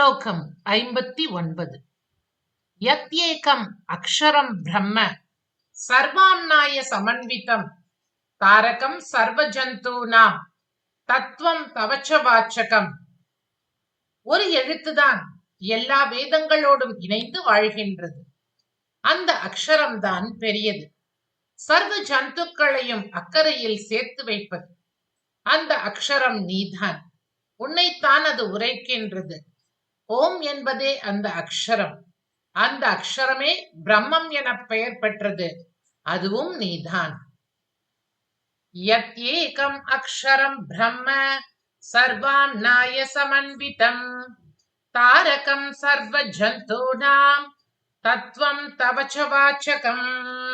श्लोकम् 59 यत्येकम् अक्षरं ब्रह्म सर्वाम्नाय समन्वितं तारकं सर्वजन्तूनां தத்துவம் தவச்ச வாச்சகம். ஒரு எழுத்துதான் எல்லா வேதங்களோடும் இணைந்து வாழ்கின்றது. அந்த அக்ஷரம்தான் பெரியது. சர்வ ஜந்துக்களையும் அக்கறையில் சேர்த்து வைப்பது. அந்த அக்ஷரம் நீதான். உன்னைத்தான் அது உரைக்கின்றது. ஓம் என்பதே அந்த அக்ஷரம். அந்த அக்ஷரமே பிரம்மம் என பெயர் பெற்றது. அதுவும் நீதான். யத்யேகம் அக்ஷரம் பிரம்ம சர்வாம்நாய சமன்விதம் தாரகம் சர்வ ஜந்தூனாம் தத்துவம் தவச்ச வாச்சகம்.